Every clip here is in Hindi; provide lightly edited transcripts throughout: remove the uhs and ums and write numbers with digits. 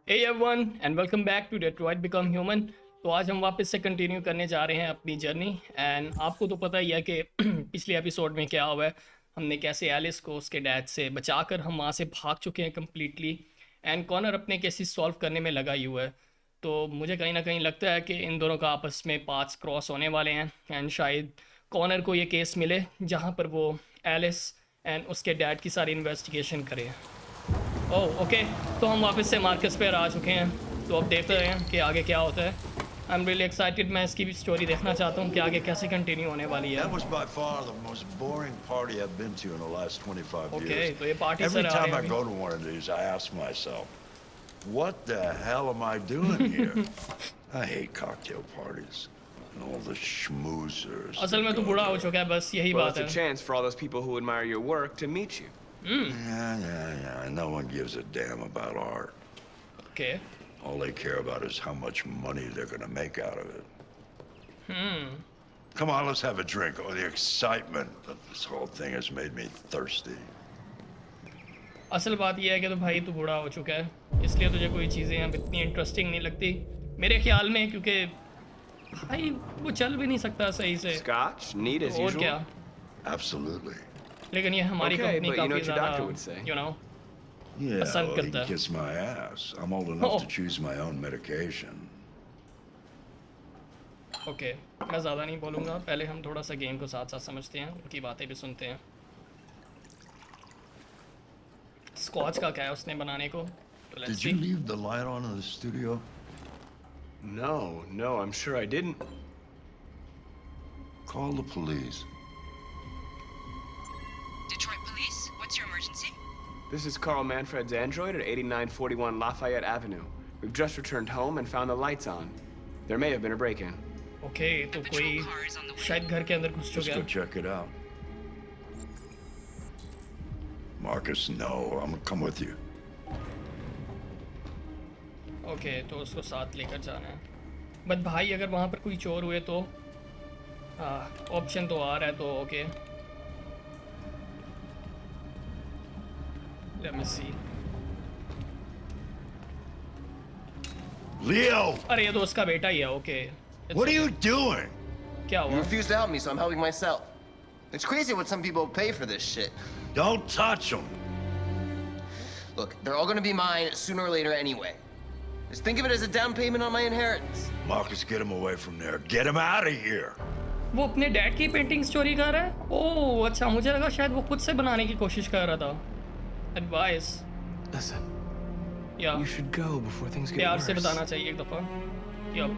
Hey everyone and welcome back to Detroit Become Human। तो आज हम वापस से कंटिन्यू करने जा रहे हैं अपनी जर्नी। एंड आपको तो पता ही है कि पिछले एपिसोड में क्या हुआ है। हमने कैसे एलिस को उसके डैड से बचाकर हम वहाँ से भाग चुके हैं कम्प्लीटली। एंड कॉर्नर अपने केसेस सॉल्व करने में लगा ही हुआ है। तो मुझे कहीं ना कहीं लगता है कि इन दोनों का आपस में पाथ्स क्रॉस होने वाले हैं। एंड शायद कॉर्नर को ये केस मिले जहाँ पर वो एलिस एंड उसके डैड की सारी इन्वेस्टिगेशन करे। ओह ओके, तो हम वापस से मार्कस पे आ चुके हैं। तो अब देखते हैं कि आगे क्या होता है। I am really excited. मैं इसकी भी स्टोरी देखना चाहता हूँ कि आगे कैसे कंटिन्यू होने वाली है। That was by far the most boring party I've been to in the last 25 okay, years. तो ये पार्टी Every सर आ रहे time हैं I अभी। go to one of these, I ask myself, what the hell am I doing here? I hate cocktail parties and all the schmoozers. असल में that तो go बूढ़ा हो there. चुका है, बस यही Well, बात it's a है। chance for all those people who admire your work to meet you. Yeah. No one gives a damn about art. Okay All they care about is how much money they're gonna make out of it. Come on, let's have a drink. Oh, the excitement of this whole thing has made me thirsty. असल बात यह है कि तो भाई तू बूढ़ा हो चुका है, इसलिए तुझे कोई चीज़ें अब इतनी इंटरेस्टिंग नहीं लगती मेरे ख्याल में, क्योंकि भाई वो चल भी नहीं सकता सही से। Scotch, neat as और usual. क्या, Absolutely. लेकिन ये हमारी Okay, company but you know काफ़ी what your doctor would ज़्यादा say. यू नो Yeah, पसंद well, he करता can है। kiss my ass. I'm old enough Oh. to choose my own medication. Okay, मैं ज़्यादा नहीं बोलूँगा, पहले हम थोड़ा सा गेम को साथ साथ समझते हैं, उनकी बातें भी सुनते हैं। स्कॉच का क्या है उसने बनाने को, तो let's Did see. you leave the light on in the studio? No, I'm sure I didn't. Call the police. Detroit Police, what's your emergency? This is Carl Manfred's android at 8941 Lafayette Avenue. We've just returned home and found the lights on. There may have been a break-in. Okay, तो कोई शायद घर के अंदर घुस Let's चुका go है। check it out. Marcus, no. I'm gonna come with you. Okay, तो उसको साथ लेकर जाना है। बट भाई अगर वहाँ पर कोई चोर हुए तो ऑप्शन तो आ रहा है, तो ओके लेट मी सी। Leo! अरे ये तो उसका बेटा ही है। Okay, What are you doing? क्या You हुआ? refuse to help me, so I'm helping myself. It's crazy what some people pay for this shit. Don't touch him. Look, they're all gonna be mine sooner or later anyway. Just think of it as a down payment on my inheritance. Marcus, get him away from there. Get him out of here. वो अपने डैड की पेंटिंग स्टोरी कर रहा है। ओह अच्छा, मुझे लगा शायद वो खुद से बनाने की कोशिश कर रहा था। एडवाइस Listen, या you should go before things get प्यार worse. से बताना चाहिए एक दफ़ा। या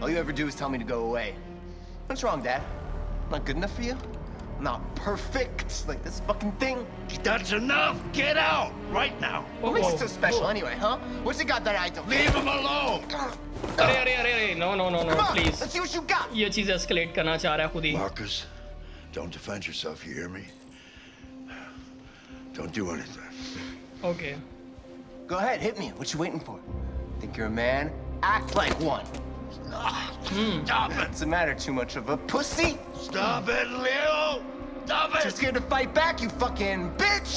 All you ever do is tell me to go away. What's wrong, Dad? Not good enough for you? Not perfect like this fucking thing? That's enough. Get out right now. What makes it so special anyway, huh? What's it got that I don't? Leave him alone. अरे अरे अरे अरे, no no no no Come on, please, let's see what you got. ये चीज़ एस्केलेट करना चाह रहा है खुद ही। Marcus, don't defend yourself. You hear me? Don't do anything. Okay Go ahead, hit me. What you waiting for? Think you're a man? Act like one. Stop it. What's the matter? Too much of a pussy? Stop it, Leo. Stop Too it. scared to fight back, you fucking bitch!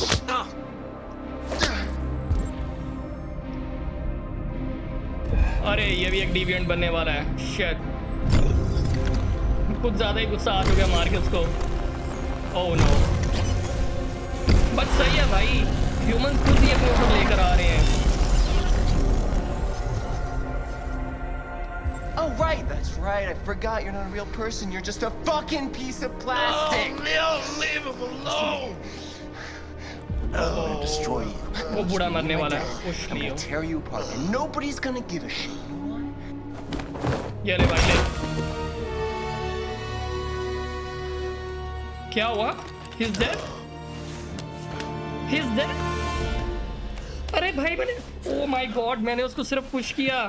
अरे ये भी एक डिविएंट बनने वाला है। शिट, कुछ ज़्यादा ही गुस्सा आ चुका है मार्कस को। ओह नो, बट सही है भाई, ह्यूमन खुद ही अपने ऊपर लेकर आ रहे हैं। Oh, right, that's right. I forgot you're not a real person. You're just a fucking piece of plastic. Oh, Leo, leave him alone. I'll destroy you. वो बूढ़ा मरने वाला है। Push I'm Leo, gonna tear you apart, and nobody's gonna give a shit. ये ले भाई ले। क्या हुआ? He's dead? He's dead? अरे भाई मैंने, ओह माय गॉड, मैंने उसको सिर्फ पुश किया,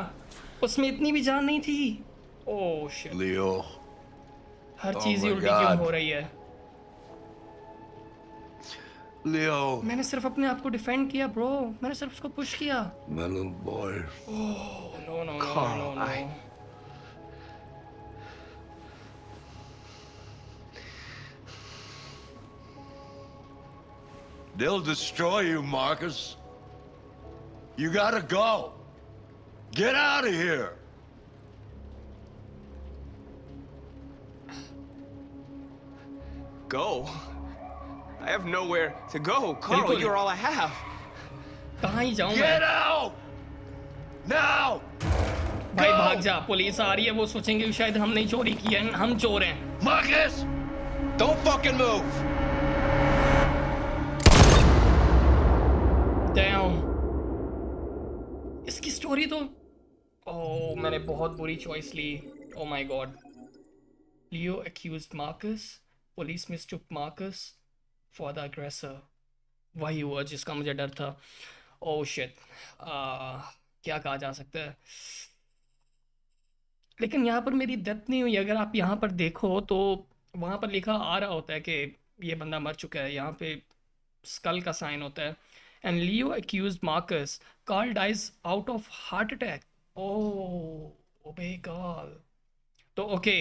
उसमें इतनी भी जान नहीं थी। Oh shit, Leo, her Oh cheese he my उल्टी क्यों God. हो रही है? Leo, मैंने सिर्फ अपने आप को डिफेंड किया ब्रो, मैंने सिर्फ उसको पुश किया। my little boy. No no no Carl, no no. They'll destroy you, Marcus. You gotta go. Get out of here! Go? I have nowhere to go. Carl, बिल्कुल। you're all I have. कहाँ ही जाऊँ Get मैं? out! Now! भाई Go! भाग जा, पुलिस आ रही है, वो सोचेंगे कि शायद हमने चोरी की है, हम चोर हैं। Marcus! Don't fucking move! Damn. इसकी स्टोरी तो मैंने बहुत बुरी चॉइस ली। Oh my god. Leo accused Marcus. Police mistook Marcus for the aggressor. वही हुआ जिसका मुझे डर था। Oh shit. क्या कहा जा सकता है? लेकिन यहाँ पर मेरी डेथ नहीं हुई। अगर आप यहाँ पर देखो तो वहाँ पर लिखा आ रहा होता है कि ये बंदा मर चुका है। यहाँ पे स्कल का साइन होता है। And Leo accused Marcus, Carl dies out of heart attack. Obey Carl. तो ओके,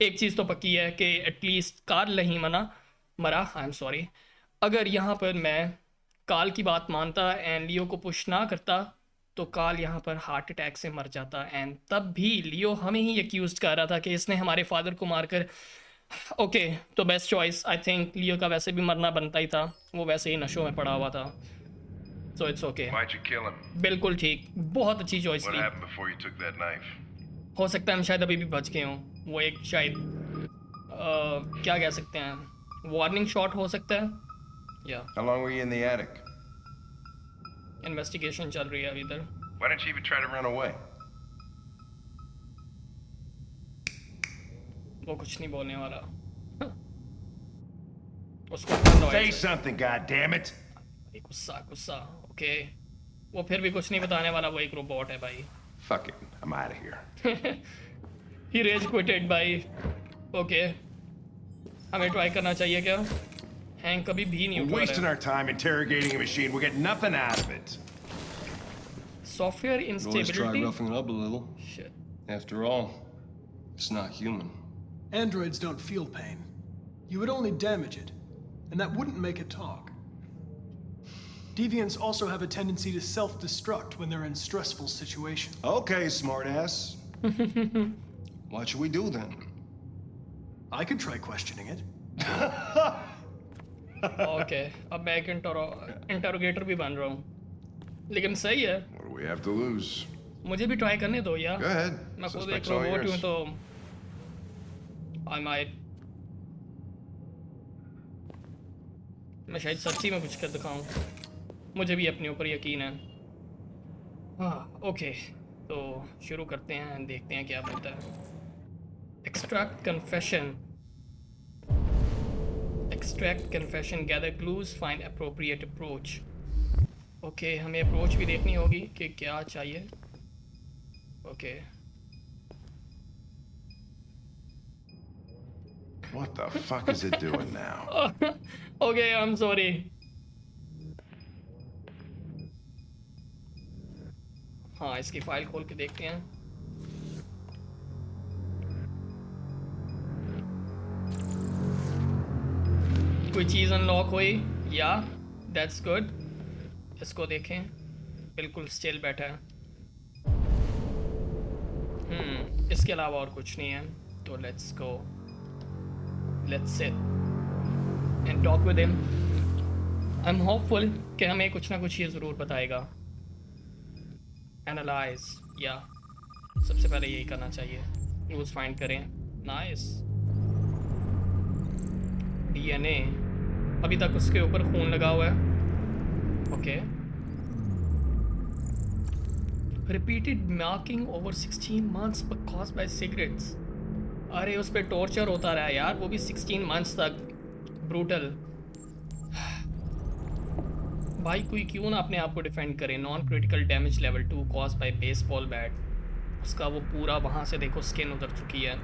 एक चीज़ तो पक्की है कि एटलीस्ट कार्ल नहीं मरा। I am sorry. अगर यहाँ पर मैं कार्ल की बात मानता एंड लियो को पुश ना करता तो कार्ल यहाँ पर हार्ट अटैक से मर जाता। एंड तब भी लियो हमें ही एक्यूज कर रहा था कि इसने हमारे फादर को मारकर। ओके, तो बेस्ट चॉइस आई थिंक लियो का वैसे भी मरना बनता ही था, वो वैसे ही नशों में पड़ा हुआ था। So it's okay. Why'd you kill him? बिल्कुल ठीक, बहुत अच्छी चॉइस What थी। happened before you took that knife? हो सकता है हम शायद अभी भी बच गए हों। वो एक शायद क्या कह सकते हैं, वार्निंग शॉट हो सकता है। या How long were you in the attic? Investigation चल रही है अभी इधर। Why didn't you even try to run away? वो कुछ नहीं बोलने वाला। उसको बंद हो Say ऐसे। something, goddammit! गुस्सा। ओके, वो फिर भी कुछ नहीं बताने वाला, वो एक रोबोट है भाई। Fuck it, I'm out of here. He rage quitted भाई। ओके, हमें ट्राई करना चाहिए क्या? हैंग कभी भी नहीं We're उठा wasting रहा our time interrogating a machine. We'll get nothing out of it. है। Software Always try instability. roughing it up a little. Shit. After all, it's not human. Androids don't feel pain. You would only damage it, and that wouldn't make it talk. Deviants also have a tendency to self-destruct when they're in stressful situations. Okay, smartass. What should we do then? I could try questioning it. Okay, अब मैं एक इंटरोगेटर भी बन रहा हूँ। लेकिन सही है, What do we have to lose? मुझे भी ट्राई करने दो यार। Go ahead. मैं खुद एक Suspect's all रोबोट हूँ yours. तो आई माइट, मैं शायद सच्ची में कुछ कर दिखाऊं। मुझे भी अपने ऊपर यकीन है। हाँ ओके, तो शुरू करते हैं, देखते हैं क्या बनता है। Extract confession, gather clues, find appropriate approach. Okay, हमें अप्रोच भी देखनी होगी कि क्या चाहिए। Okay What the fuck is it doing now? Okay, I am sorry. हाँ, इसकी फाइल खोल के देखते हैं। कोई चीज़ अनलॉक हुई या दैट्स गुड। इसको देखें, बिल्कुल स्टिल बैठा है। इसके अलावा और कुछ नहीं है, तो let's go, let's sit and talk with him. I am hopeful कि हमें कुछ ना कुछ ये ज़रूर बताएगा। एनालाइज, या सबसे पहले यही करना चाहिए, न्यूज़ फाइंड करें। नाइस, डीएनए, अभी तक उसके ऊपर खून लगा हुआ है। Okay, repeated marking over 16 months caused by cigarettes। अरे उस पर टॉर्चर होता रहा यार, वो भी 16 months तक। ब्रूटल भाई, कोई क्यों ना अपने आप को डिफेंड करे। Non critical damage level 2 cause by baseball bat. उसका वो पूरा वहाँ से देखो स्किन उतर चुकी है।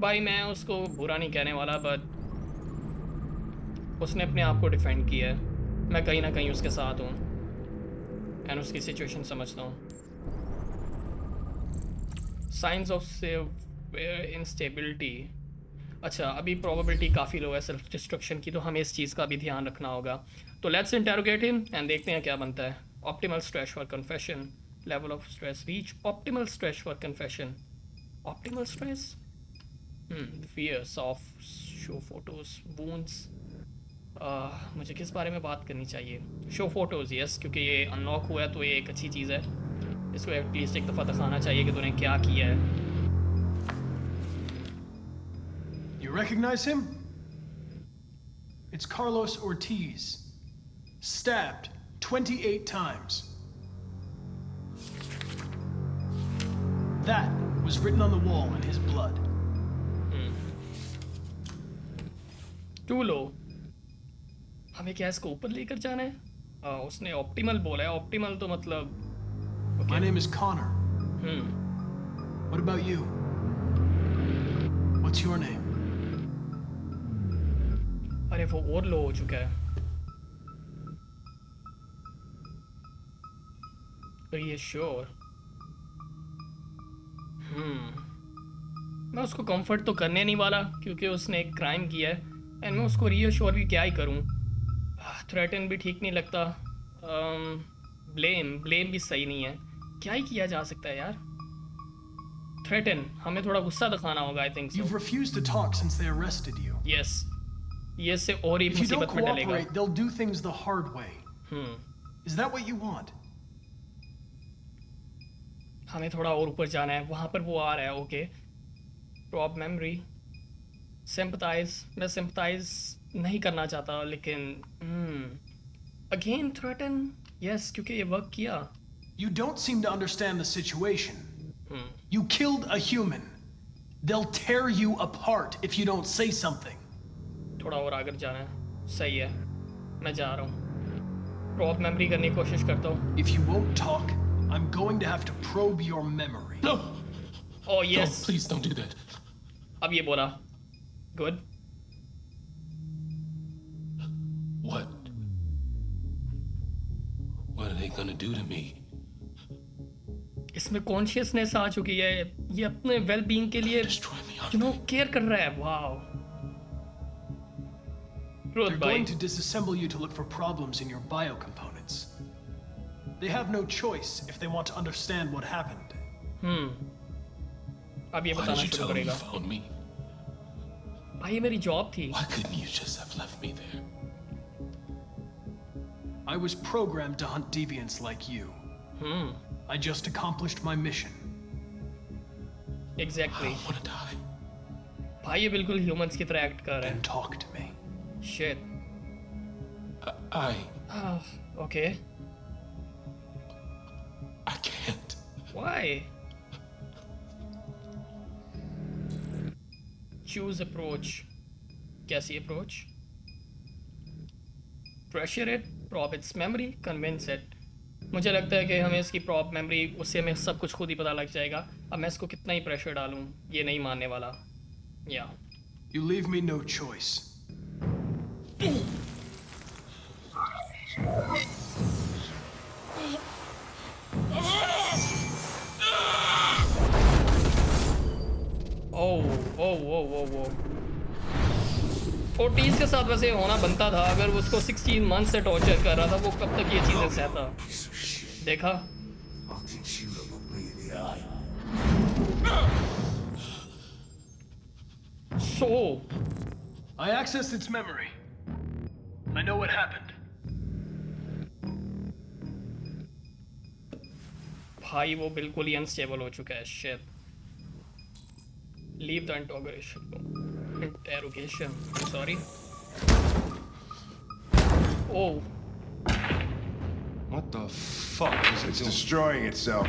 भाई मैं उसको बुरा नहीं कहने वाला, बट उसने अपने आप को डिफेंड किया है। मैं कहीं ना कहीं उसके साथ हूँ एंड उसकी सिचुएशन समझता हूँ। Signs of severe instability. अच्छा, अभी प्रोबेबिलिटी काफ़ी लो है सेल्फ डिस्ट्रक्शन की, तो हमें इस चीज़ का भी ध्यान रखना होगा। तो लेट्स इंटरोगेट हिम एंड देखते हैं क्या बनता है। Optimal stress for confession. Level of stress. Reach optimal stress for confession. Optimal stress? Fear. Soft. Show photos. Wounds. मुझे किस बारे में बात करनी चाहिए? शो फोटोज़, यस, क्योंकि ये अनलॉक हुआ है तो ये एक अच्छी चीज़ है. इसको एटलीस्ट एक दफ़ा दिखाना चाहिए कि तूने क्या किया है. You recognize him? It's Carlos Ortiz. Stabbed 28 times. That was written on the wall in his blood. Too low. हमें क्या इसको ऊपर लेकर जाना है? उसने ऑप्टिमल बोला है. ऑप्टिमल तो मतलब My name is Connor. What about you? What's your name? अरे वो और लो हो चुका है. Reassure. मैं उसको कंफर्ट तो करने नहीं वाला क्योंकि उसने एक क्राइम किया है. एंड मैं उसको रीअश्योर भी क्या ही करूं. थ्रेटन भी ठीक नहीं लगता. ब्लेम भी सही नहीं है. क्या ही किया जा सकता है यार. थ्रेटन, हमें थोड़ा गुस्सा दिखाना होगा. I think You've so. refused to talk since they arrested you. Yes, ये से और ही If you don't मुसीबत में डालेगा. cooperate, they'll do things the hard way. Is that what you want? हमें थोड़ा और ऊपर जाना है. वहाँ पर वो आ रहा है. ओके. Prop memory. सिंपथाइज. मैं सिंपथाइज नहीं करना चाहता लेकिन अगेन थ्रेटन. यस, क्योंकि ये वर्क किया. You don't seem to understand the situation. You killed a human. They'll tear you apart if you don't say something. थोड़ा और आगे जाना है. सही है, मैं जा रहा हूँ. प्रॉप मेमोरी करने की कोशिश करता हूँ. If you won't talk, I'm going to have to probe your memory. No! Oh yes. No, please don't do that. अब ये बोला. Good. What? What are they gonna do to me? इसमें कॉन्शियसनेस आ चुकी है. ये अपने वेल बीइंग के लिए Destroy me. केयर कर रहा है. वाओ. They're ट्रूथ भाई. going to disassemble you to look for problems in your biocomponents. They have no choice if they want to understand what happened. अब ये Why बताना did you शुरू tell them you करेगा. found me? भाई ये मेरी जॉब थी. Why couldn't you just have left me there? I was programmed to hunt deviants like you. I just accomplished my mission. I exactly. don't want to die. भाई ये बिल्कुल ह्यूमंस की तरह एक्ट कर रहा Then talk to me. है. Shit. I okay. can't. Why? Choose approach. कैसी approach? Pressure it. Probe its memory. Convince it. मुझे लगता है कि हमें इसकी प्रॉप मेमोरी, उससे हमें सब कुछ खुद ही पता लग जाएगा. अब मैं इसको कितना ही प्रेशर डालूं, ये नहीं मानने वाला. या You leave me no choice. O. OTs के साथ वैसे होना बनता था. अगर उसको 16 मंथ से टॉर्चर कर रहा था, वो कब तक ये चीजें सहता. देखा. सो I accessed its memory. I know what happened. भाई वो बिल्कुल ही अनस्टेबल हो चुका है. Shit. Leave the interrogation. Sorry. Oh. What the fuck is it? It's destroying itself.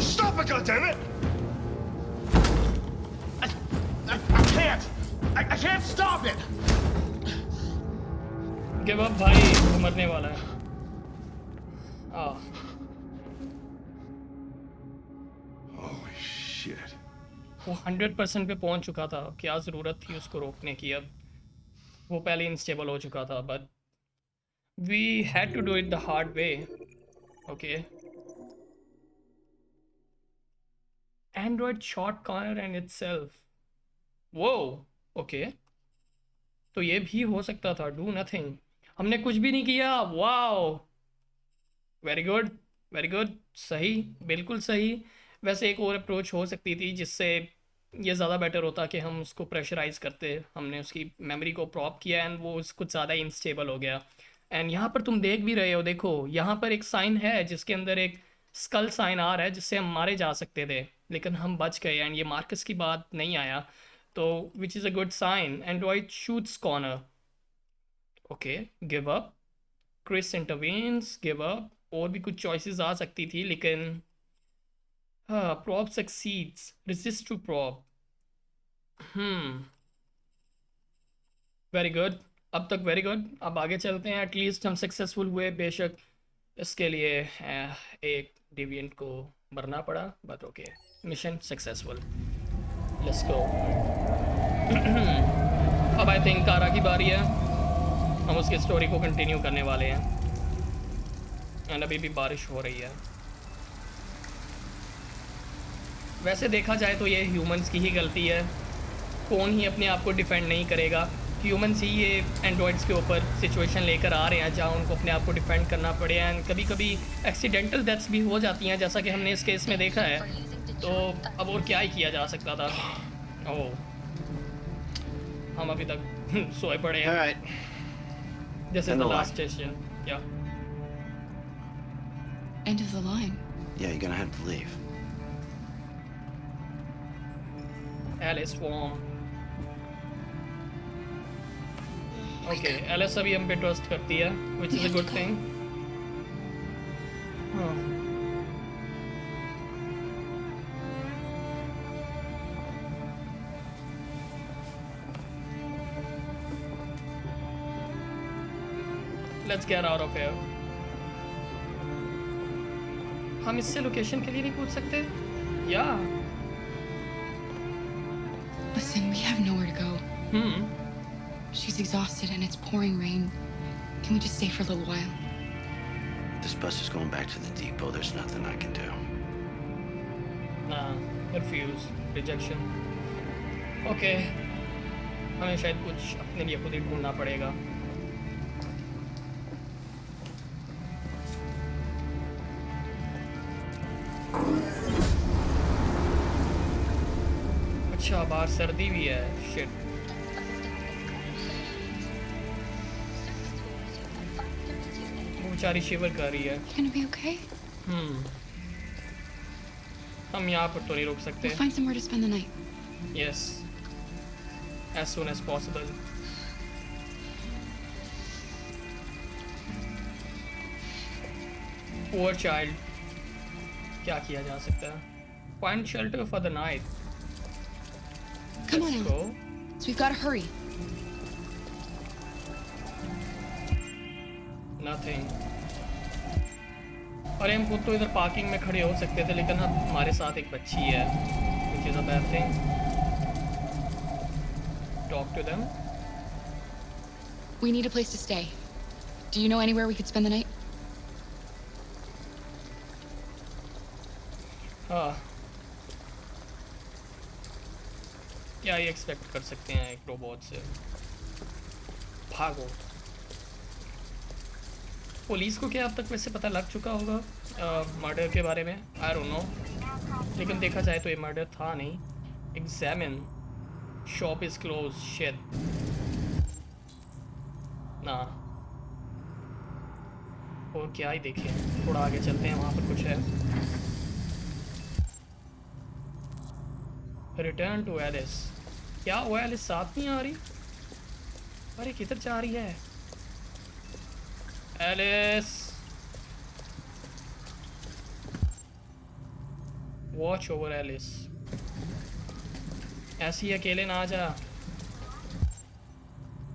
Stop it, goddammit! I can't! I can't stop it! Give up भाई, वो मरने वाला है. Holy shit. वो 100% पे पहुंच चुका था. क्या ज़रूरत थी उसको रोकने की. अब वो पहले इंस्टेबल हो चुका था. But we had to do it the hard way. Okay. Android shot corner and itself. वो ओके. तो ये भी हो सकता था। डू नथिंग, हमने कुछ भी नहीं किया। Wow, very good, very good, सही, बिल्कुल सही। वैसे एक और अप्रोच हो सकती थी जिससे ये ज़्यादा बेटर होता कि हम उसको प्रेशराइज करते। हमने उसकी मेमोरी को प्रॉप किया एंड वो कुछ ज़्यादा इनस्टेबल हो गया। एंड यहाँ पर तुम देख भी रहे हो, देखो यहाँ पर एक साइन है जिसके अंदर एक स्कल साइन आ रहा है जिससे हम मारे जा सकते थे, लेकिन हम बच गए एंड ये मार्कस की बात नहीं आया, तो which is a good sign. Android shoots corner, okay, give up, Chris intervenes, give up. और भी कुछ चॉइसेस आ सकती थी, लेकिन हाँ, probe succeeds, resist to probe. Very good, अब तक वेरी गुड। अब आगे चलते हैं, एटलीस्ट हम सक्सेसफुल हुए। बेशक इसके लिए एक डिविएंट को मरना पड़ा, but okay, mission successful, let's go. अब आई थिंक कारा की बारी है, हम उसकी स्टोरी को कंटिन्यू करने वाले हैं। एंड अभी भी बारिश हो रही है। वैसे देखा जाए तो ये ह्यूमंस की ही गलती है, कौन ही अपने आप को डिफेंड नहीं करेगा। ह्यूमंस ही ये एंड्रॉइड्स के ऊपर सिचुएशन लेकर आ रहे हैं जहाँ उनको अपने आप को डिफेंड करना पड़े। एंड कभी कभी एक्सीडेंटल डेथ्स भी हो जाती हैं, जैसा कि हमने इस केस में देखा है। तो अब और क्या ही किया जा सकता था। ओह, हम अभी तक सोए पड़े हैं। This is the last station. या End of the line. Yeah, you're gonna have to leave. Alice form, okay, Alice अभी हम पे ट्रस्ट करती है, which is a good thing. Let's get out of here. हम इससे लोकेशन के लिए नहीं पूछ सकते? या Listen, we have nowhere to go. She's exhausted and it's pouring rain. Can we just stay for a little while? This bus is going back to the depot. There's nothing I can do. nah, refuse, rejection. Okay, हमें शायद कुछ अपने लिए खुद ही ढूंढना पड़ेगा। अच्छा, बाहर सर्दी भी है, शिट। वो बेचारी शिवर कर रही है। You gonna be okay? हम यहाँ पर तो नहीं रुक सकते। We'll find somewhere to spend the night. Yes, as soon as possible. Poor child. क्या किया जा सकता है? Find shelter for the night. Come on, Let's Ellen. go. So we've got to hurry. Nothing. अरे हम खुद तो इधर पार्किंग में खड़े हो सकते थे, लेकिन अब हमारे साथ एक बच्ची है, which is a bad thing. Talk to them. We need a place to stay. Do you know anywhere we could spend the night? हाँ, क्या ही एक्सपेक्ट कर सकते हैं एक रोबोट से। भागो। पुलिस को क्या अब तक वैसे पता लग चुका होगा मर्डर के बारे में? आई डोंट नो, लेकिन देखा जाए तो ये मर्डर था नहीं। Examine, shop is close, shit. ना, और क्या ही देखें, थोड़ा आगे चलते हैं, वहाँ पर कुछ है। Return to Alice. क्या वो एलिस साथ नहीं आ रही? अरे किधर जा रही है एलिस? Watch over Alice. ऐसी अकेले ना आ जा।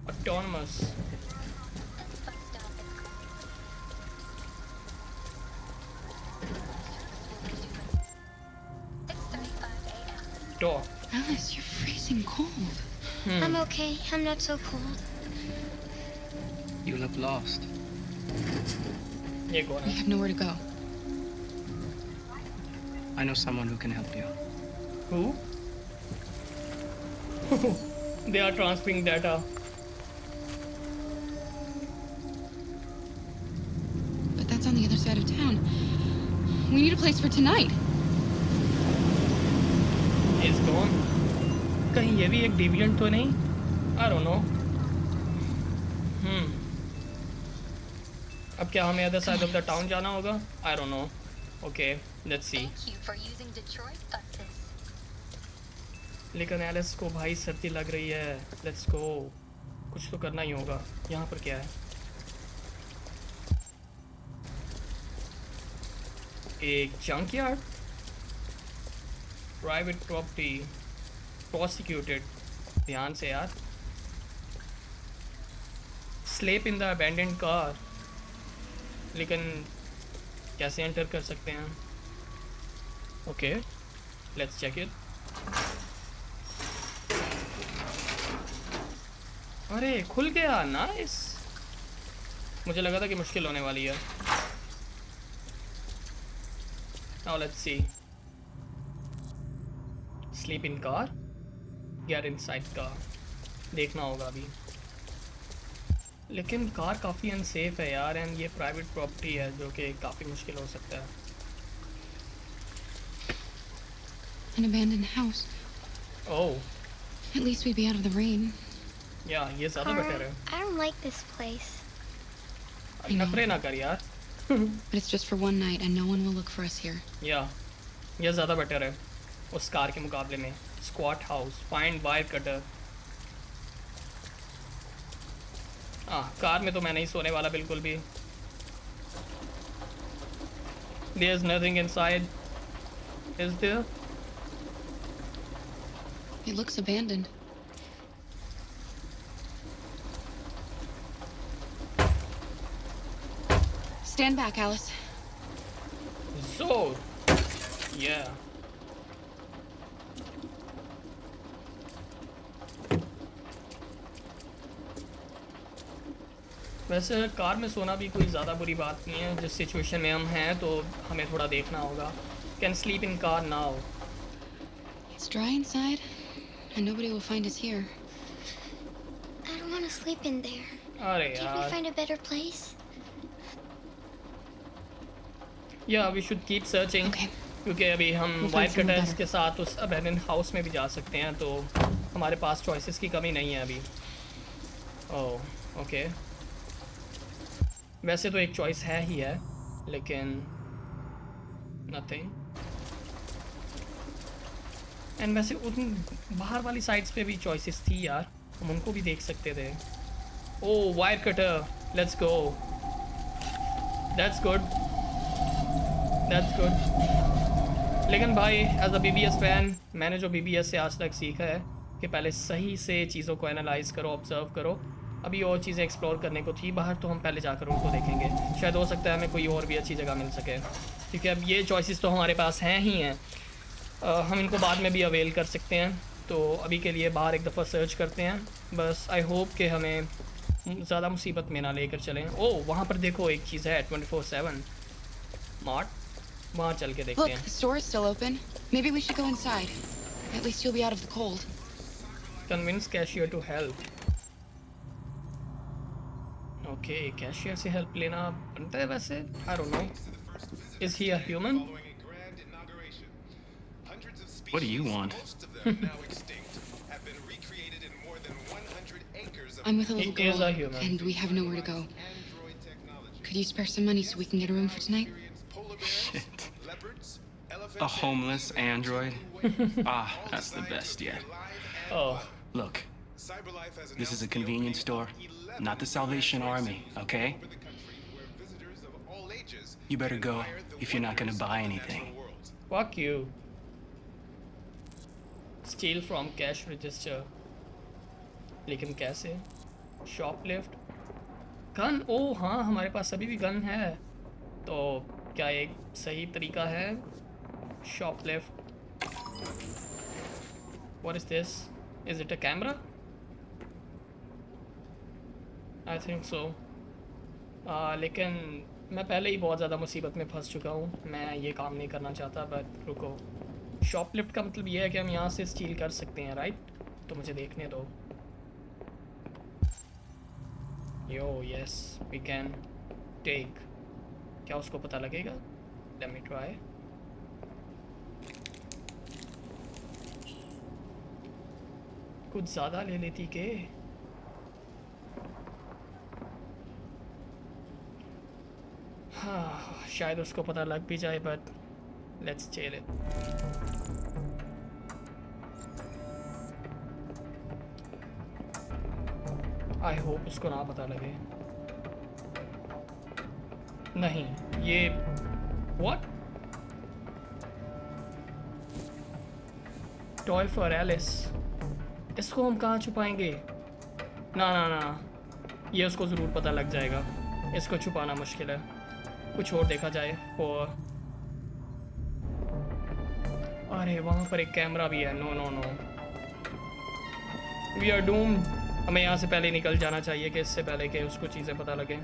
Autonomous. Talk. Alice, you're freezing cold. I'm okay. I'm not so cold. You look lost. ये कौन We है? have nowhere to go. I know someone who can help you. Who? They are transferring data. on the other side of town. We need a place for tonight. He's gone. कहीं ये भी एक deviant तो नहीं? I don't know. अब क्या हमें other side of the town जाना होगा? I don't know. Okay, let's see. Thank you for using Detroit buses. लेकिन एलिस को भाई सर्दी लग रही है. Let's go. कुछ तो करना ही होगा. यहाँ पर क्या है? एक junkyard. Private property. Prosecuted. ध्यान से यार. Sleep in the abandoned car. लेकिन कैसे एंटर कर सकते हैं? Okay, let's check it. अरे खुल गया. नाइस. मुझे लगा था कि मुश्किल होने वाली है. Now let's see. Sleep in car, get inside car. देखना होगा अभी. लेकिन कार काफ़ी अनसेफ है यार. एंड ये प्राइवेट प्रॉपर्टी है जो कि काफ़ी मुश्किल हो सकता है. An abandoned house. Oh At least we'd be out of the rain. या ये ज़्यादा बेटर है. I don't like this place. नखरे ना कर यार. But it's just for one night and no one will look for us here. या ये ज़्यादा बेटर है उस कार के मुकाबले में. Squat house, find wire cutter. Car में तो मैं नहीं सोने वाला बिल्कुल भी. There's nothing inside. Is there? It looks abandoned. Stand back, Alice. So, yeah. वैसे कार में सोना भी कोई ज़्यादा बुरी बात नहीं है. जिस सिचुएशन में हम हैं तो हमें थोड़ा देखना होगा. Can sleep in car now. It's dry inside, and nobody will find us here. I don't want to sleep in there. अरे Can't we यार. find a better place? या we should keep searching. Okay. क्योंकि अभी हम We'll wire find somewhere cutters better. के साथ उस अबैंडन हाउस में भी जा सकते हैं. तो हमारे पास चॉइसेस की कमी नहीं है अभी. Oh okay. वैसे तो एक चॉइस है ही है लेकिन नथिंग. एंड वैसे उन बाहर वाली साइड्स पे भी चॉइसेस थी यार. हम उनको भी देख सकते थे. Oh wire cutter. Let's go. That's good. That's good. लेकिन भाई एज अ BBS फैन मैंने जो BBS से आज तक सीखा है कि पहले सही से चीज़ों को एनालाइज करो, ऑब्जर्व करो. अभी और चीज़ें एक्सप्लोर करने को थी बाहर तो हम पहले जाकर उनको देखेंगे. शायद हो सकता है हमें कोई और भी अच्छी जगह मिल सके. क्योंकि अब ये चॉइसेस तो हमारे पास हैं ही हैं. हम इनको बाद में भी अवेल कर सकते हैं. तो अभी के लिए बाहर एक दफ़ा सर्च करते हैं. बस आई होप कि हमें ज़्यादा मुसीबत में ना लेकर चलें. ओह वहाँ पर देखो एक चीज़ है 24/7 मार्ट. वहाँ चल के देखते Look, हैं. the store is still open. Maybe we should go inside. At least you'll be out of the cold. Convince cashier to help. Okay cashier से हेल्प लेना बनता है वैसे. I don't know. Is he a human? What do you want? I'm with a little He is girl, a human. and we have nowhere to go. Could you spare some money so we can get a room for tonight? Shit. A homeless android? That's the best yet. Oh, Look, this is a convenience store, not the Salvation Army, okay? You better go if you're not gonna buy anything. fuck you. Steal from cash register. लेकिन कैसे? Shoplift. गन. ओह हाँ हमारे पास अभी भी गन है. तो क्या एक सही तरीका है? Shoplift. What is this? Is it a camera? I think so. लेकिन मैं पहले ही बहुत ज़्यादा मुसीबत में फंस चुका हूँ. मैं ये काम नहीं करना चाहता. बट रुको. शॉपलिफ्ट का मतलब ये है कि हम यहाँ से स्टील कर सकते हैं राइट. तो मुझे देखने दो. Yo yes we can take. क्या उसको पता लगेगा? Let me try. कुछ ज़्यादा ले लेती के? हाँ, शायद उसको पता लग भी जाए, but let's chill it. I hope उसको ना पता लगे। नहीं, ये व्हाट? Toy for Alice. इसको हम कहाँ छुपाएंगे? ना ना ना, ये उसको ज़रूर पता लग जाएगा। इसको छुपाना मुश्किल है। कुछ और देखा जाए। और अरे वहाँ पर एक कैमरा भी है। No no no, we are doomed. हमें यहाँ से पहले निकल जाना चाहिए कि इससे पहले कि उसको चीज़ें पता लगे।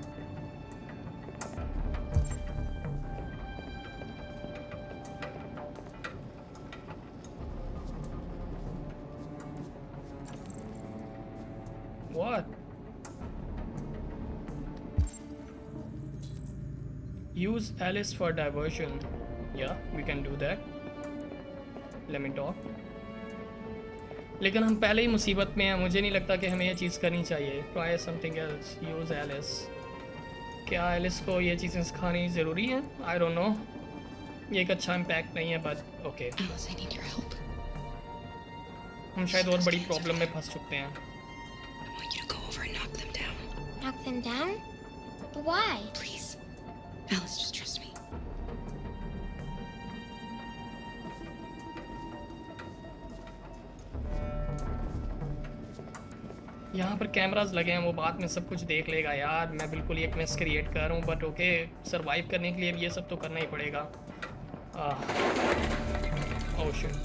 What? Use Alice for diversion. Yeah, we can do that. Let me talk. लेकिन हम पहले ही मुसीबत में हैं। मुझे नहीं लगता कि हमें ये चीज़ करनी चाहिए। Try something else. Use Alice. क्या एलिस को ये चीज़ें सिखानी ज़रूरी है? I don't know. ये एक अच्छा इम्पैक्ट नहीं है, but okay. Alice, I need your help. हम शायद और बड़ी प्रॉब्लम में फंस चुके हैं। I want you to go over and knock them down. Knock them down? But why? Please. Alice, just trust me. यहाँ पर कैमरास लगे हैं, वो बाद में सब कुछ देख लेगा। यार मैं बिल्कुल एक मिस क्रिएट कर रहा हूँ, बट ओके, सरवाइव करने के लिए ये सब तो करना ही पड़ेगा। ओह शिट,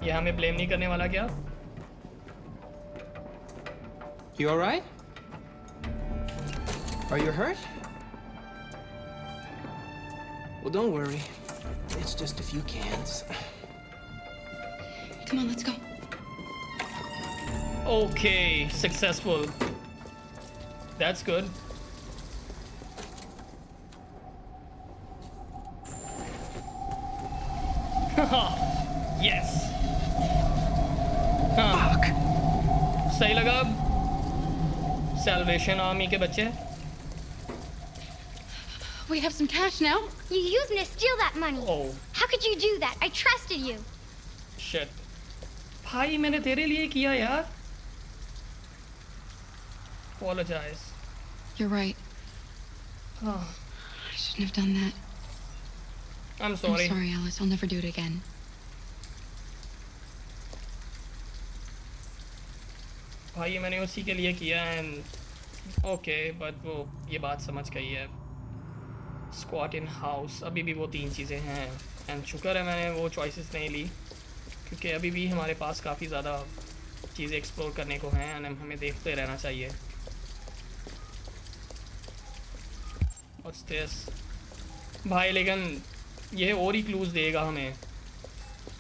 ये हमें ब्लेम नहीं करने वाला क्या? You all right? Are you hurt? Well, don't worry. It's just a few cans. Come on, let's go. Okay, successful. That's good. Yes. Fuck. सही लगा? Salvation Army के बच्चे। We have some cash now. You used me to steal that money. Oh How could you do that? I trusted you. shit. भाई मैंने तेरे लिए किया यार। Apologize. You're right. Oh, I shouldn't have done that. I'm sorry. I'm sorry, Alice. I'll never do it again. भाई मैंने उसी के लिए किया एंड ओके, बट वो ये बात समझ गई है। स्क्वाट इन हाउस, अभी भी वो 3 चीज़ें हैं एंड शुक्र है मैंने वो चॉइसेस नहीं ली, क्योंकि अभी भी हमारे पास काफ़ी ज़्यादा चीज़ें एक्सप्लोर करने को हैं एंड हमें देखते रहना चाहिए। What's this? भाई लेकिन ये और ही क्लूज़ देगा हमें।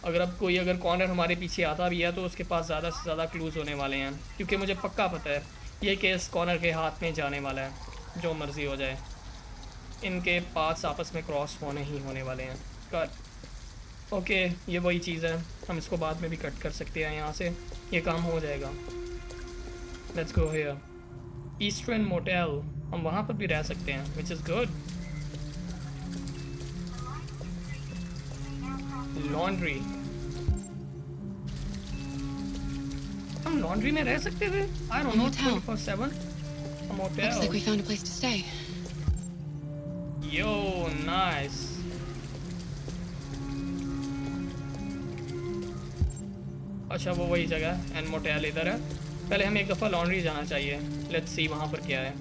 अगर कॉर्नर हमारे पीछे आता भी है तो उसके पास ज़्यादा से ज़्यादा क्लूज़ होने वाले हैं, क्योंकि मुझे पक्का पता है ये केस कॉर्नर के हाथ में जाने वाला है। जो मर्ज़ी हो जाए, इनके पास आपस में क्रॉस होने ही होने वाले हैं। कट। ओके, ये वही चीज़ है, हम इसको बाद में भी कट कर सकते हैं। यहाँ से ये काम हो जाएगा। Let's go here. Eastern motel, हम वहाँ पर भी रह सकते हैं, विच इज़ गुड। लॉन्ड्री, हम लॉन्ड्री में रह सकते थे। आई don't no, 24/7 motel. Looks like we found a place to stay. Yo nice. अच्छा वो वही जगह एंड मोटेल इधर है। पहले हमें एक दफ़ा लॉन्ड्री जाना चाहिए। लेट्स सी वहाँ पर क्या है,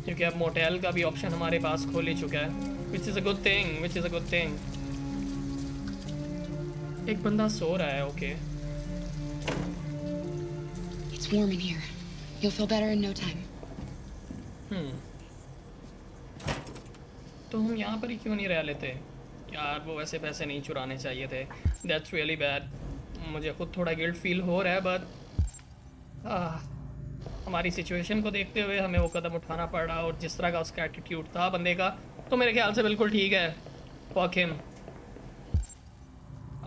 क्योंकि अब मोटेल का भी ऑप्शन हमारे पास खोल ही चुका है, which is a good thing, which is a good thing. एक बंदा सो रहा है। Okay, It's warm in here. You'll feel better in no time. तो हम यहाँ पर ही क्यों नहीं रह लेते यार? वो वैसे पैसे नहीं चुराने चाहिए थे। That's really bad. मुझे खुद थोड़ा गिल्ट फील हो रहा है, बट हमारी सिचुएशन को देखते हुए हमें वो कदम उठाना पड़ रहा, और जिस तरह का उसका एटीट्यूड था बंदे का, तो मेरे ख्याल से बिल्कुल ठीक है। Fuck him.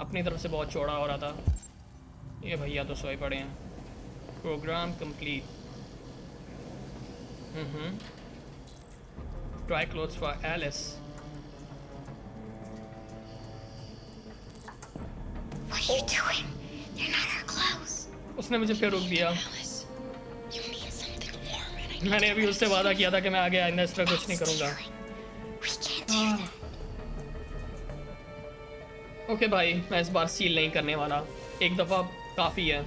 अपनी तरफ से बहुत चौड़ा हो रहा था। ये भैया तो सोए पड़े हैं। Program complete. Try clothes for Alice. What are you doing? They're not our clothes. उसने मुझे फिर रोक दिया। Alice, you need something warm, and I मैंने अभी उससे वादा किया था कि मैं आगे आइंदा इस तरह कुछ नहीं करूँगा। We can't do that. Okay भाई, मैं इस बार सील नहीं करने वाला। एक दफ़ा काफ़ी है।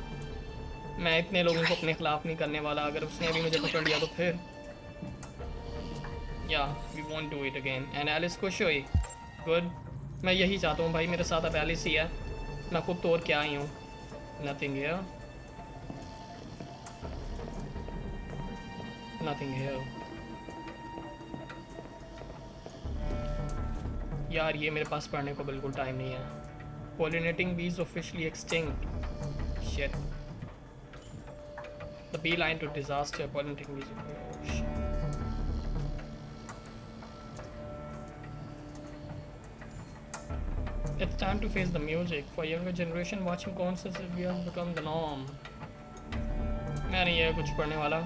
मैं इतने लोगों को अपने खिलाफ नहीं करने वाला। अगर उसने अभी मुझे पकड़ लिया तो फिर या we won't do it again. And Alice खुश हुई। गुड। मैं यही चाहता हूँ भाई, मेरे साथ अब एलिस ही है। मैं खुद तोड़ के आई हूँ। Nothing here, nothing here. यार ये मेरे पास पढ़ने को बिल्कुल टाइम नहीं है। Pollinating bees officially extinct. Shit. The beeline to disaster. Pollinating bees. Oh, shit. It's time to face the music. For younger generation, watching concerts has become the norm. मैं नहीं है कुछ पढ़ने वाला।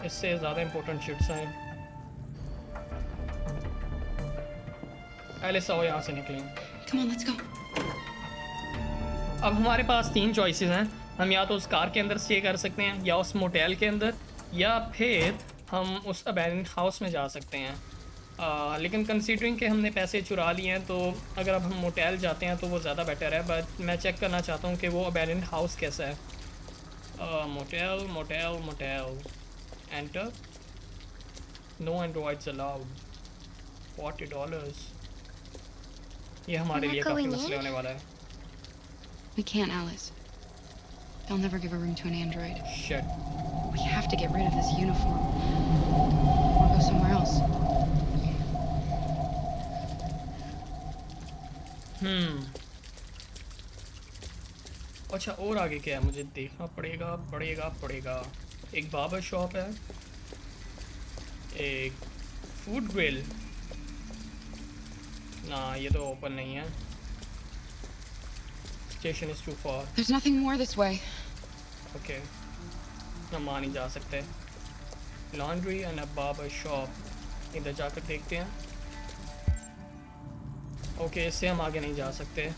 इससे ज़्यादा important shits हैं। एलिस आओ यहाँ से निकलें। Come on, let's go. अब हमारे पास 3 चॉइसेस हैं। हम या तो उस कार के अंदर स्टे कर सकते हैं, या उस मोटेल के अंदर, या फिर हम उस अबैंडन्ड हाउस में जा सकते हैं। लेकिन कंसीडरिंग कि हमने पैसे चुरा लिए हैं, तो अगर अब हम मोटेल जाते हैं तो वो ज़्यादा बेटर है। बट मैं चेक करना चाहता हूँ कि वो अबैंडन्ड हाउस कैसा है। Motel motel motel. Enter. No androids allowed. $40। ये हमारे लिए काफ़ी मसले होने वाला है। We can't, Alice. They'll never give a room to an android. Shit. We have to get rid of this uniform. Or go somewhere else. अच्छा, और आगे क्या है मुझे देखना पड़ेगा। एक बार्बर शॉप है, एक फूड ग्रिल। ना ये तो ओपन नहीं है। Station is too far. There's nothing more this way. Okay. हम वहाँ नहीं जा सकते। Laundry and a barber shop. इधर जाकर देखते हैं। ओके, इससे हम आगे नहीं जा सकते।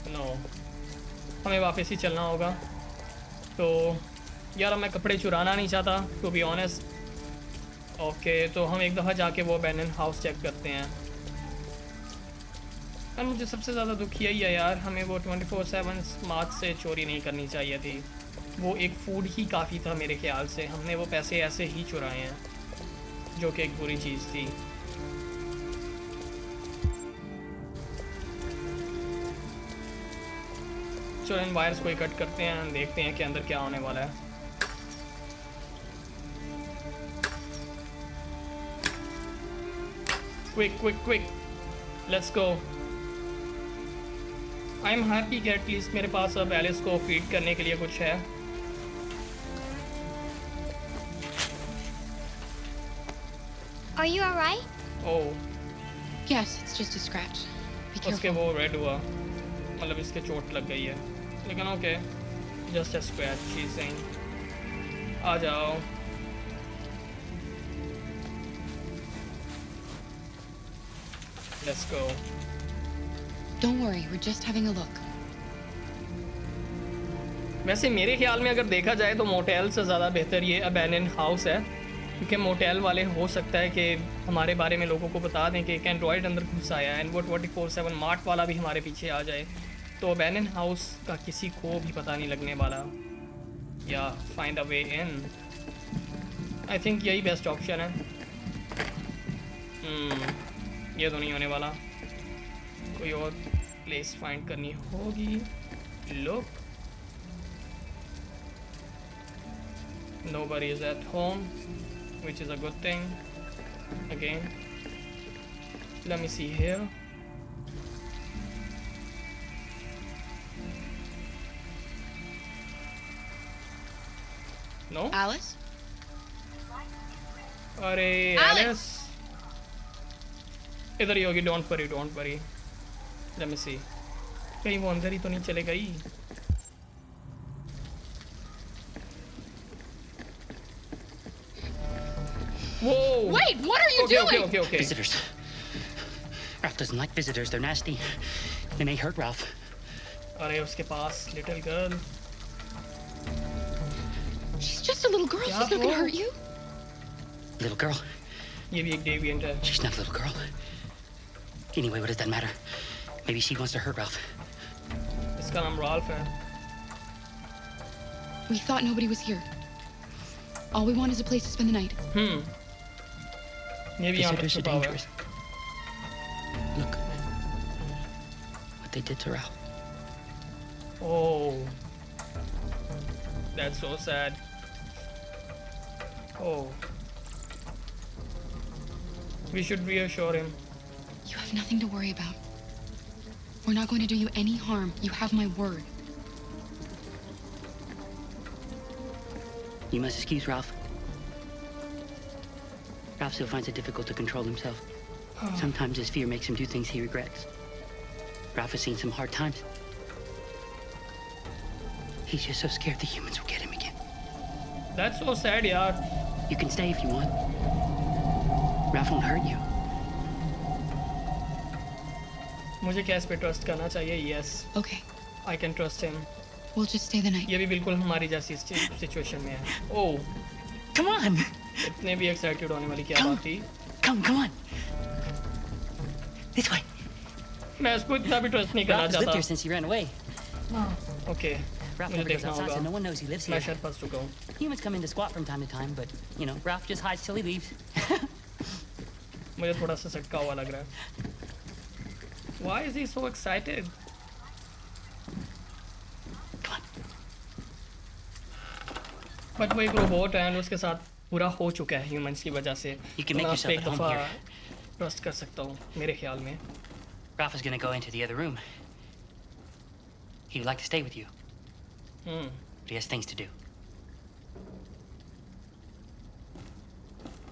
नो, हमें वापस ही चलना होगा। तो यार मैं कपड़े चुराना नहीं चाहता, टू बी ऑनेस्ट। ओके, तो हम एक दफ़ा जाके वो अबैंडन्ड हाउस चेक करते हैं। और मुझे सबसे ज़्यादा दुख यही है यार, हमें वो 24/7 स्मार्ट से चोरी नहीं करनी चाहिए थी। वो एक फ़ूड ही काफ़ी था मेरे ख्याल से। हमने वो पैसे ऐसे ही चुराए हैं, जो कि एक बुरी चीज़ थी। चलो इन वायर्स को कट करते हैं, देखते हैं कि अंदर क्या होने वाला है। Quick, let's go. I am happy कि एटलीस्ट मेरे पास अब एलिस को फीड करने के लिए कुछ है। Are you alright? Oh, Yes, it's just a scratch. Be उसके careful. वो रेड हुआ, मतलब इसके चोट लग गई है। लेकिन okay, just a scratch she is saying. आ जाओ। Let's go. Don't worry, we're just having a look. वैसे मेरे ख्याल में अगर देखा जाए तो मोटेल से ज़्यादा बेहतर ये अबैंडन्ड हाउस है, क्योंकि मोटेल वाले हो सकता है कि हमारे बारे में लोगों को बता दें कि एक एंड्रॉयड अंदर घुस आया है, एंड वो 24/7 मार्ट वाला भी हमारे पीछे आ जाए, तो अबैंडन्ड हाउस का किसी को भी पता नहीं लगने वाला। या find a way in, I think यही बेस्ट ऑप्शन है। ये तो नहीं होने वाला, कोई और प्लेस फाइंड करनी होगी। Look, nobody is at home, which is a good thing. Again, let me see here. नो Alice? अरे एलिस इधर ही होगी, don't worry let me see, कहीं वो अंदर ही तो नहीं चले गई। Whoa! Wait, what are you doing? Okay. Visitors. Ralph doesn't like visitors. They're nasty. They may hurt Ralph. अरे उसके पास little girl, She's just a little girl. Yeah, She's not gonna bro. hurt you. Little girl. ये भी एक डेविएंट है। She's not a little girl. Anyway, what does that matter? Maybe she wants to hurt Ralph. इसका नाम राल्फ है। We thought nobody was here. All we want is a place to spend the night. ये भी यहाँ पर Visitors are छुपा हुआ है। dangerous. Look. What they did to Ralph. Oh, that's so sad. Oh, we should reassure him. You have nothing to worry about. We're not going to do you any harm. You have my word. You must excuse Ralph. Ralph still finds it difficult to control himself. Sometimes his fear makes him do things he regrets. Ralph has seen some hard times. He's just so scared the humans will get him again. That's so sad, यार. You can stay if you want. Ralph won't hurt you. मुझे कैस पे ट्रस्ट करना चाहिए? Yes, Okay, I can trust him. we'll just stay the night. ये भी बिल्कुल हमारी जैसी सिचुएशन में है। Oh, Come on! इतने भी एक्साइटेड होने वाली क्या Come. बात थी? Come on! This way. मैं इसको इतना भी ट्रस्ट नहीं करना Ralph has lived here चाहता। since he ran away. Okay, Ralph मुझे never goes देखना outside, so no होगा। one knows he lives मैं here. शायद फंस चुका हूँ। Humans come in to squat from time to time, but, you know, Ralph just hides till he leaves. मुझे थोड़ा सा सटका हुआ लग रहा है। Why is he so excited? Come on. But वो एक रोबोट है और उसके साथ पूरा हो चुका है ह्यूमंस की वजह से। You can मैं make उस पे yourself एक at home दफ़ा here. ट्रस्ट कर सकता हूँ मेरे ख्याल में। Ralph is gonna go into the other room. He would like to stay with you, hmm but he has things to do.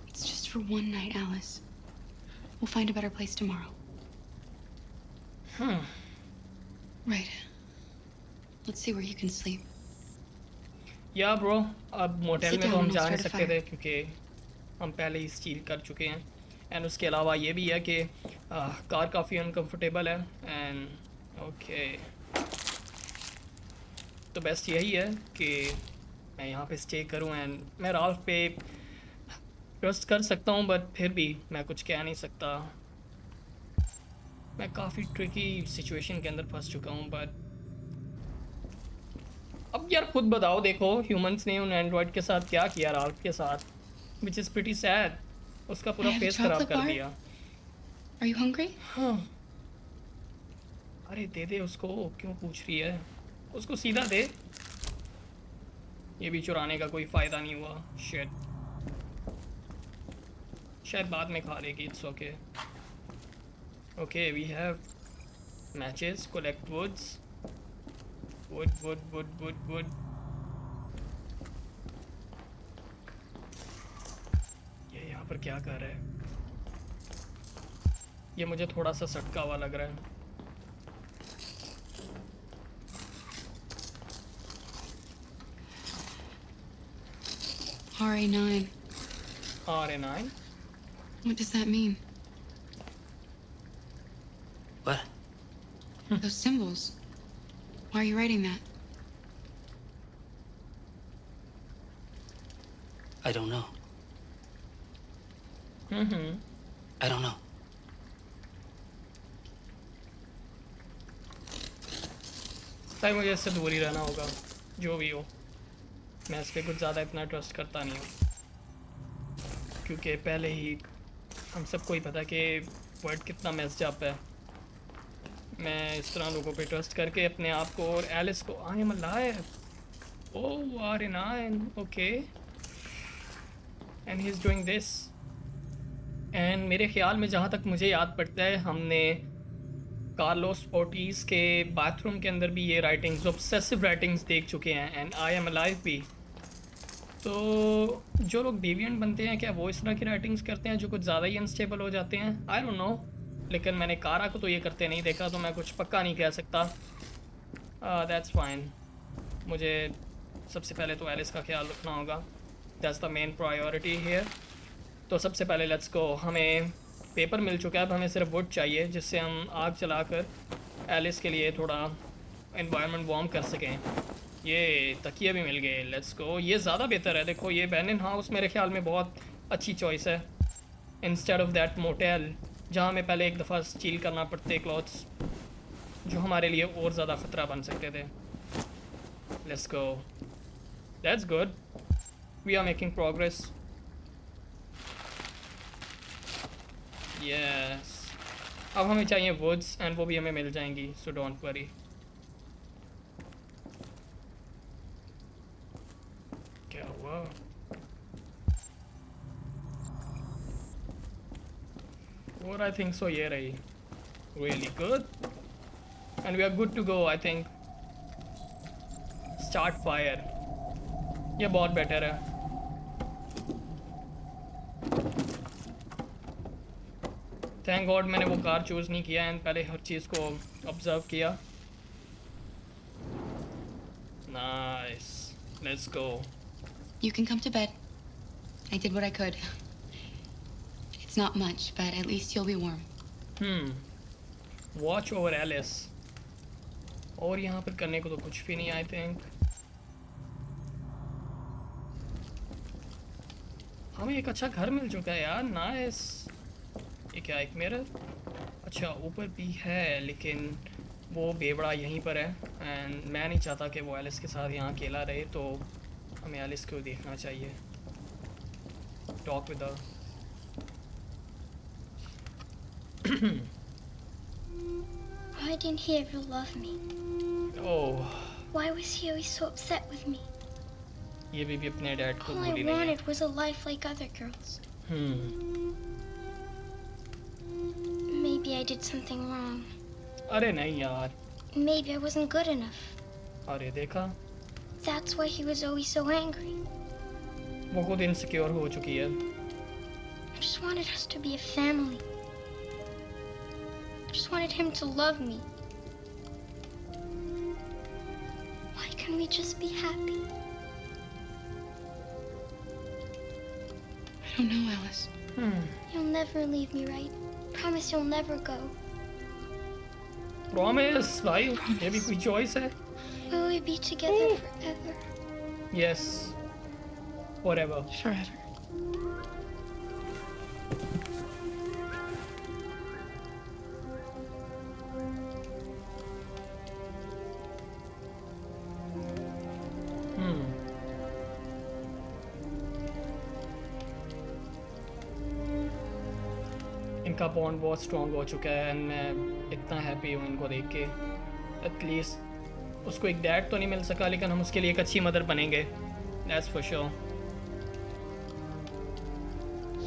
It's just for one night, Alice. We'll find a better place tomorrow. Right. Let's see where you can sleep. या ब्रो, अब मोटेल Sit में तो down हम and जा we'll नहीं start a सकते थे fire. क्योंकि हम पहले ही स्टील कर चुके हैं। एंड उसके अलावा ये भी है कि कार काफ़ी अनकंफर्टेबल है। एंड ओके, तो बेस्ट यही है कि मैं यहाँ पे स्टे करूँ। एंड मैं राल्फ पे ट्रस्ट कर सकता हूँ, बट फिर भी मैं कुछ कह नहीं सकता। मैं काफ़ी ट्रिकी सिचुएशन के अंदर फंस चुका हूँ। बट अब यार खुद बताओ, देखो ह्यूमंस ने उन एंड्रॉयड के साथ क्या किया, राल्फ के साथ, विच इज़ प्रीटी सैड। उसका पूरा I have a फेस खराब chocolate कर bar. दिया। Are you hungry? हाँ, अरे दे दे उसको, क्यों पूछ रही है? उसको सीधा दे। ये भी चुराने का कोई फ़ायदा नहीं हुआ। शिट, शायद बाद में खा लेगी। It's okay. Okay, we have matches, collect woods, wood wood wood wood wood. ये यहाँ पर क्या कर रहा है? ये मुझे थोड़ा सा सटका हुआ लग रहा है। RA9. RA9? What does that mean? What? Those symbols. Why are you writing that? I don't know. I don't know. भाई मुझे इससे दूर ही रहना होगा, जो भी हो। मैं इस पर कुछ ज़्यादा इतना ट्रस्ट करता नहीं हूँ, क्योंकि पहले ही हम सबको ही पता कि वर्ड कितना मेस्ड अप है। मैं इस तरह लोगों पे ट्रस्ट करके अपने आप को और एलिस को, I am alive, oh RA9, okay, and he is doing this. And मेरे ख्याल में जहाँ तक मुझे याद पड़ता है, हमने कार्लोस ओर्टिज के बाथरूम के अंदर भी ये राइटिंग्स, ऑब्सेसिव राइटिंग्स देख चुके हैं। एंड आई एम अलाइव भी तो जो लोग डेविएंट बनते हैं क्या वो इस तरह की राइटिंग्स करते हैं जो कुछ ज़्यादा ही अनस्टेबल हो जाते हैं? आई डोंट नो, लेकिन मैंने कारा को तो ये करते नहीं देखा, तो मैं कुछ पक्का नहीं कह सकता। That's fine. मुझे सबसे पहले तो एलिस का ख्याल रखना होगा, that's the main priority here. तो सबसे पहले लेट्स गो, हमें पेपर मिल चुका है, अब हमें सिर्फ वुड चाहिए जिससे हम आग जलाकर एलिस के लिए थोड़ा एनवायरनमेंट वार्म कर सकें। ये तकिए भी मिल गए, लेट्स गो। ये ज़्यादा बेहतर है, देखो ये बैनन हाउस मेरे ख्याल में बहुत अच्छी चॉइस है इंस्टेड ऑफ दैट मोटेल जहाँ हमें पहले एक दफ़ा स्टील करना पड़ते क्लॉथ्स जो हमारे लिए और ज़्यादा ख़तरा बन सकते थे। Let's go, that's good, we are making progress. Yes, अब हमें चाहिए वुड्स एंड वो भी हमें मिल जाएंगी, सो डोंट वरी। क्या हुआ? और आई थिंक सो ये रही, really good and we are good to go. I think start fire, ये बहुत बेटर है। थैंक गॉड मैंने वो कार चूज़ नहीं किया एंड पहले हर चीज़ को ऑब्जर्व किया। Nice, let's go. You can come to bed. I did what I could. It's not much, but at least you'll be warm. Watch over Alice. और यहाँ पर करने को तो कुछ भी नहीं, आई थिंक। हमें एक अच्छा घर मिल चुका है यार, नाइस। ये क्या, एक मिरर? अच्छा ऊपर भी है लेकिन वो बेवड़ा यहीं पर है एंड मैं नहीं चाहता कि वो एलिस के साथ यहाँ अकेला रहे, तो हमें एलिस को देखना चाहिए। Talk with her. Why didn't he ever love me? Oh. Why was he always so upset with me? ये भी अपने डैड को All I भूली नहीं है। wanted was a life like other girls. Maybe I did something wrong. अरे नहीं यार। Maybe I wasn't good enough. अरे देखा, That's why he was always so angry. वो खुद इनसिक्योर हो चुकी है। I just wanted us to be a family. I just wanted him to love me. Why can't we just be happy? I don't know, Alice. You'll never leave me, right? Promise you'll never go. Promise, भाई ये भी कोई चॉइस है? Will we be together forever? Yes, forever. Forever. इनका बॉन्ड बहुत स्ट्रॉन्ग हो चुका है एंड मैं इतना हैप्पी हूँ इनको देख के। एटलीस्ट उसको एक डैड तो नहीं मिल सका लेकिन हम उसके लिए एक अच्छी मदर बनेंगे, that's for sure.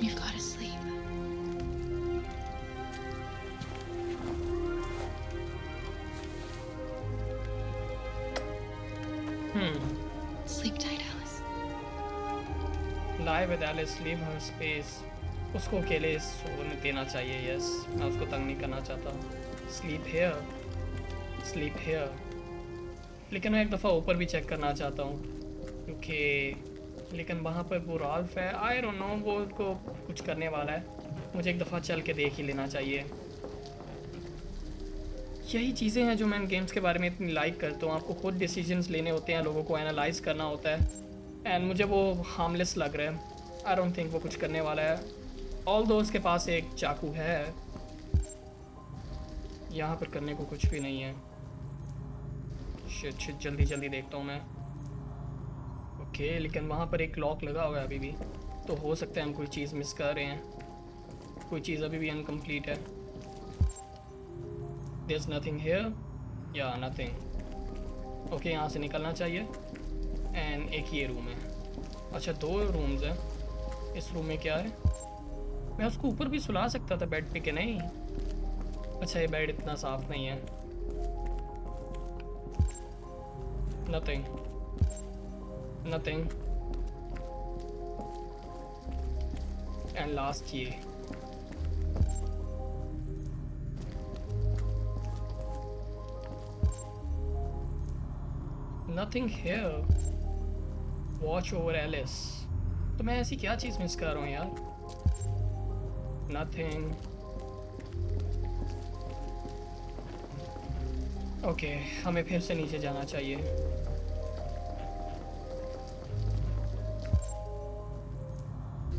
You've got to sleep. Sleep tight, Alice. Lie with Alice, leave her space. उसको अकेले सोने देना चाहिए। यस, मैं उसको तंग नहीं करना चाहता। Sleep here, sleep here. लेकिन मैं एक दफ़ा ऊपर भी चेक करना चाहता हूँ क्योंकि लेकिन वहाँ पर वो राल्फ है, आई डोंट नो वो उसको कुछ करने वाला है। मुझे एक दफ़ा चल के देख ही लेना चाहिए। यही चीज़ें हैं जो मैं इन गेम्स के बारे में इतनी लाइक करता हूँ। आपको खुद डिसीजंस लेने होते हैं, लोगों को एनालाइज करना होता है एंड मुझे वो हार्मलेस लग रहा है। आई डोंट थिंक वो कुछ करने वाला है। ऑल्दो उसके पास एक चाकू है, यहाँ पर करने को कुछ भी नहीं है। शिट जल्दी जल्दी देखता हूँ मैं। ओके, लेकिन वहाँ पर एक लॉक लगा हुआ है अभी भी, तो हो सकता है हम कोई चीज़ मिस कर रहे हैं। कोई चीज़ अभी भी अनकम्प्लीट है। देयर इज नथिंग हियर या नथिंग। ओके, यहाँ से निकलना चाहिए एंड एक ये रूम है। अच्छा, 2 रूम्स हैं। इस रूम में क्या है? मैं उसको ऊपर भी सुला सकता था बेड पे कि नहीं? अच्छा, ये बेड इतना साफ नहीं है। Nothing nothing. एंड लास्ट ये। Nothing here. Watch over Alice. तो मैं ऐसी क्या चीज़ मिस कर रहा हूँ यार? नथिंग। ओके, हमें फिर से नीचे जाना चाहिए।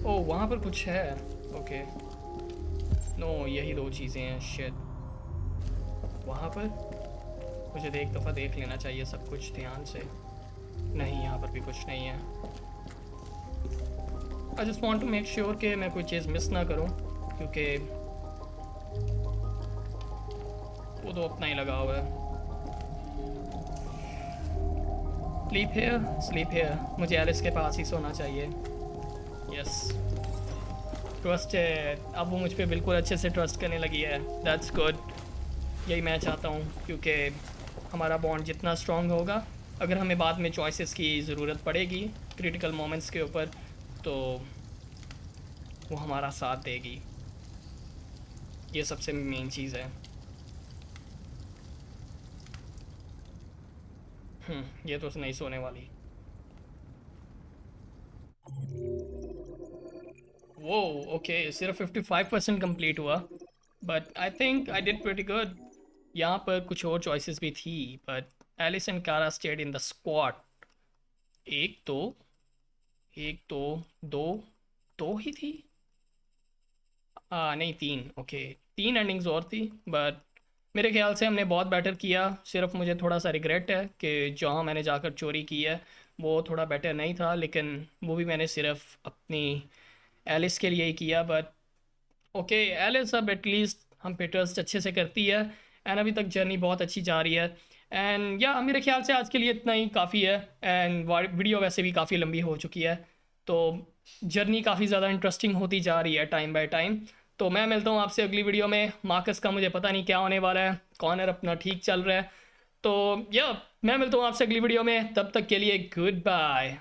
ओह, वहाँ पर कुछ है। ओके, नो, यही दो चीज़ें हैं। शिट, वहाँ पर मुझे एक दफ़ा देख लेना चाहिए सब कुछ ध्यान से। नहीं, यहाँ पर भी कुछ नहीं है। I just want to make sure कि मैं कोई चीज़ मिस ना करूँ, क्योंकि वो तो अपना ही लगा हुआ है। Sleep hair. मुझे एलिस के पास ही सोना चाहिए। यस, ट्रस्ट है। अब वो मुझ पे बिल्कुल अच्छे से ट्रस्ट करने लगी है। That's good. यही मैं चाहता हूँ, क्योंकि हमारा बॉन्ड जितना स्ट्रॉन्ग होगा, अगर हमें बाद में चॉइसेस की ज़रूरत पड़ेगी क्रिटिकल मोमेंट्स के ऊपर, तो वो हमारा साथ देगी। ये सबसे मेन चीज़ है। ये तो नहीं सोने वाली। वो ओके, सिर्फ 55% कंप्लीट हुआ, but I think I did pretty good. यहाँ पर कुछ और चॉइसेस भी थी, बट एलिस एंड कारा स्टेड इन द स्क्वाड। एक तो दो ही थी। नहीं, 3। ओके, 3 एंडिंग्स और थी, बट मेरे ख्याल से हमने बहुत बेटर किया। सिर्फ मुझे थोड़ा सा रिग्रेट है कि जहाँ मैंने जाकर चोरी की है वो थोड़ा बेटर नहीं था, लेकिन वो भी मैंने सिर्फ अपनी एलिस के लिए ही किया। बट ओके, एलिस अब एटलीस्ट हम पे ट्रस्ट अच्छे से करती है, एंड अभी तक जर्नी बहुत अच्छी जा रही है। एंड या मेरे ख्याल से आज के लिए इतना ही काफ़ी है। एंड वीडियो वैसे भी काफ़ी लंबी हो चुकी है, तो जर्नी काफ़ी ज़्यादा इंटरेस्टिंग होती जा रही है टाइम बाय टाइम। तो मैं मिलता हूँ आपसे अगली वीडियो में। मार्कस का मुझे पता नहीं क्या होने वाला है। कॉर्नर अपना ठीक चल रहा है। तो या मैं मिलता हूँ आपसे अगली वीडियो में। तब तक के लिए गुड बाय।